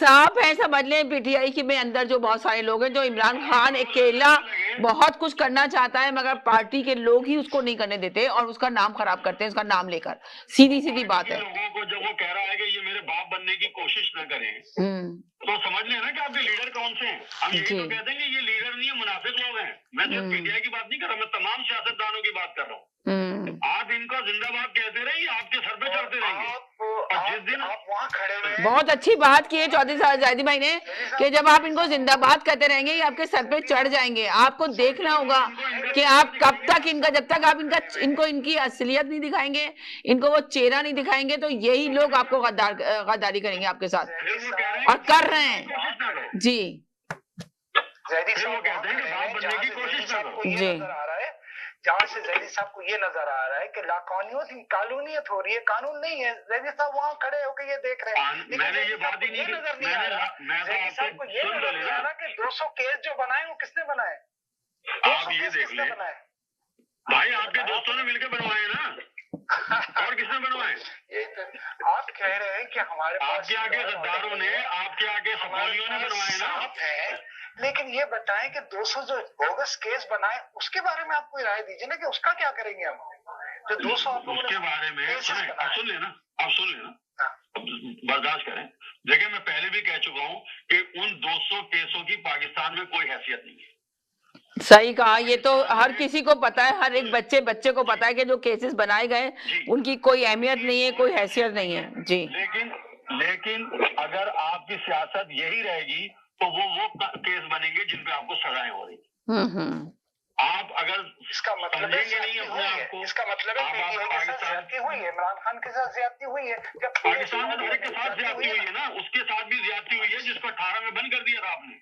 साफ है, समझ लें पीटीआई के में अंदर जो बहुत सारे लोग हैं, जो इमरान खान अकेला बहुत कुछ करना चाहता है मगर पार्टी के लोग ही उसको नहीं करने देते और उसका नाम खराब करते हैं, उसका नाम लेकर। सीधी सीधी बात है। लोगों को जब वो कह रहा है कि ये मेरे बाप बनने की कोशिश न करें, तो समझ लेना कि आपके लीडर कौन से हैं। हम यही तो कहते हैं कि ये लीडर नहीं है, मुनाफिक लोग हैं। मैं सिर्फ पीटीआई की बात नहीं कर रहा, मैं तमाम सियासतदानों की बात कर रहा हूँ। आप इनको जिंदाबाद कहते रहिए, आपके सर पे चढ़ते रहेंगे। और जिस दिन आप वहाँ खड़े हुए, बहुत अच्छी बात की है चौधरी साहब जायदी भाई ने कि जब आप इनको जिंदाबाद कहते रहेंगे ये आपके सर पे चढ़ जाएंगे। आपको देखना होगा कि आप कब तक इनका, जब तक आप इनको इनकी असलियत नहीं दिखाएंगे, इनको वो चेहरा नहीं दिखाएंगे, तो यही लोग आपको गद्दारी करेंगे आपके साथ, और कर रहे हैं जी। जी जहाँ से जैदी साहब को ये नजर आ रहा है कि कानूनियत हो रही है, कानून नहीं है। जैदी साहब वहाँ खड़े होकर ये देख रहे हैं। मैंने ये बात ही नहीं नजर नहीं आ रहा, जैदी साहब को ये नजर नहीं आ रहा कि 200 केस जो बनाए वो किसने बनाए। आप ये देख लें भाई, आपके दोस्तों ने मिलकर बनवाए ना, और किसने बनवाए। आप कह रहे हैं कि हमारे आपके आगे गद्दारों ने, आपके आगे सफालियों ने बनवाए ना। लेकिन ये बताएं कि 200 जो बोगस केस बनाए उसके बारे में आप कोई राय दीजिए ना कि उसका क्या करेंगे हम। जो 200 आप लोगों उसके बारे में सुन लेना, बर्दाश्त करें। देखिए, मैं पहले भी कह चुका हूँ कि उन 200 केसों की पाकिस्तान में कोई हैसियत नहीं है। सही कहा, ये तो हर किसी को पता है, हर एक बच्चे को पता है कि जो केसेस बनाए गए उनकी कोई अहमियत नहीं है, कोई हैसियत नहीं है जी। लेकिन अगर आपकी सियासत यही रहेगी तो वो केस बनेंगे जिन पे आपको सजाएं हो रही। आप अगर इसका मतलब नहीं अपने आप को, इसका मतलब है पाकिस्तान हुई है, इमरान खान के साथ ज्यादती हुई है, पाकिस्तान में हर के साथ ज्यादती हुई है ना, उसके साथ भी ज्यादती हुई है जिसको 18 में बंद कर दिया था आपने,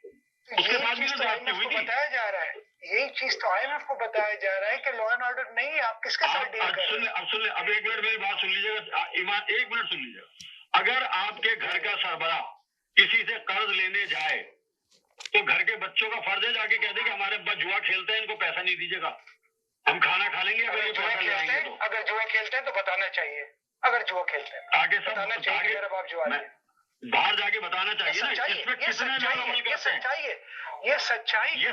उसके साथ भी ज्यादती हुई थी। बताया जा रहा है, यही चीज तो IMF को बताया जा रहा है कि लॉ एंड ऑर्डर नहीं है, आप किसके साथ डील कर रहे हैं। अब सुन ले, अब एक मिनट मेरी बात सुन लीजिएगा ईमान, एक मिनट सुन लीजिएगा। अगर आपके घर का सरबराह किसी से कर्ज लेने जाए तो घर के बच्चों का फर्ज है जाके कह दे कि हमारे बच्चे जुआ खेलते हैं, इनको पैसा नहीं दीजिएगा, हम खाना खा लेंगे अगर ये पैसा ले आएंगे तो। अगर जुआ खेलते हैं तो बताना चाहिए, अगर जुआ खेलते हैं आगे सब बताना चाहिए, मेरा बाप जुआ बाहर जाके बताना चाहिए ना। इसमें कितने लोग अमल करते हैं, ये सच्चाई जो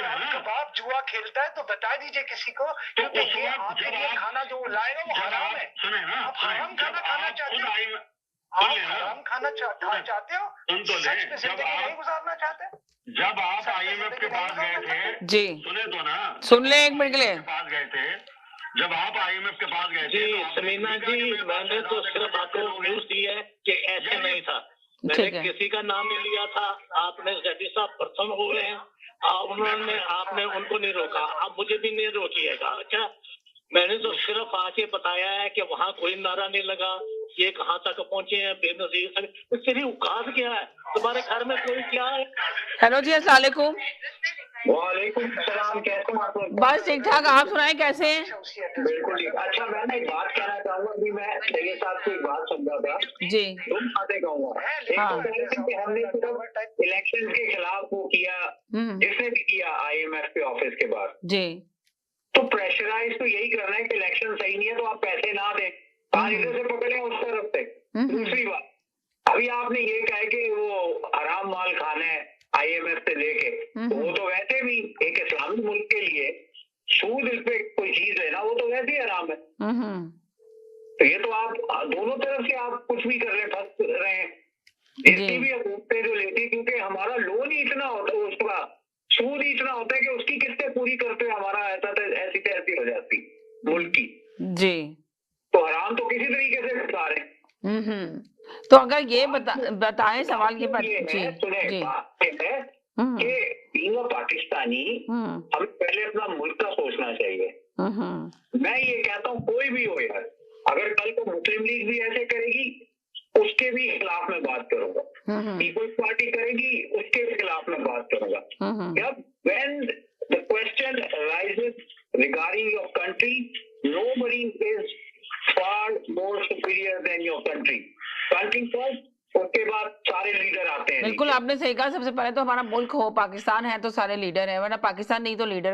है ना। बाप जुआ खेलता है तो बता दीजिए किसी को, क्योंकि ये आपके लिए खाना जो लाएगा वो हराम है। सुने ना, हराम खाना खाना चाहते हो, हराम खाना चाहते हो, सच में जिंदगी नहीं गुजारना चाहते। जब आप IMF के पास गए थे जी, सुने तो ना, सुन ले एक मिनट के लिए, पास गए थे जब आप IMF के पास गए थे जी समीना जी, मैंने तो सिर्फ आपको न्यूज दी है कि ऐसे नहीं था, मैंने किसी का नाम नहीं लिया था। आपने जैदी साहब प्रथम हो गए हैं, आपने उनको नहीं रोका, आप मुझे भी नहीं रोकिएगा। अच्छा, मैंने तो सिर्फ आके बताया है कि वहाँ कोई नारा नहीं लगा, ये कहाँ तक पहुंचे हैं बेनजीर, तो तेरी औकात क्या है, तुम्हारे घर में कोई क्या है। हेलो जी, अस्सलाम वालेकुम। वालेकुम सलाम, कैसे हैं आप? बस ठीक ठाक, आप सुनाएं कैसे हैं? बिल्कुल ठीक। अच्छा, मैं एक बात कहना चाहूंगा, अभी मैं सैयद साहब से एक बात समझा था जी, तुम बातें कहूंगा। हमने सिर्फ इलेक्शन के खिलाफ वो किया, जिसने भी किया IMF के ऑफिस के बाद जी, तो प्रेशराइज तो यही कर रहे हैं कि इलेक्शन सही नहीं है तो आप पैसे ना दें, इधर से पकड़े उस तरफ से। दूसरी बात, अभी आपने ये कहा कि वो हराम माल खाना है IMF से लेके, तो वो तो वैसे भी एक इस्लामी मुल्क के लिए सूद इस पे कोई चीज लेना वो तो वैसे ही हराम है। तो ये तो आप दोनों तरफ से आप कुछ भी कर रहे फंस रहे हैं। जितनी भी हुकूमतें जो लेती, क्योंकि हमारा लोन ही इतना होता है, उसका सूद ही इतना होता है कि उसकी किस्तें पूरी करते हुए हमारा ऐसी तैसी हो जाती मुल्क की जी, तो हराम तो किसी तरीके से बता रहे। तो अगर ये बताएं सवाल के बाद जी जी कि बीइंग पाकिस्तानी हमें पहले अपना मुल्क का सोचना चाहिए। मैं ये कहता हूँ कोई भी हो यार, अगर कल को मुस्लिम लीग भी ऐसे करेगी उसके भी खिलाफ मैं बात करूंगा, पीपल्स पार्टी करेगी उसके खिलाफ मैं बात करूंगा। जब when the question arises regarding your country, nobody is far more superior than your country. Country first, उसके बाद सारे लीडर आते हैं। बिल्कुल आपने सही कहा, सबसे पहले तो हमारा मुल्क हो, पाकिस्तान है तो सारे लीडर हैं, वरना पाकिस्तान नहीं तो लीडर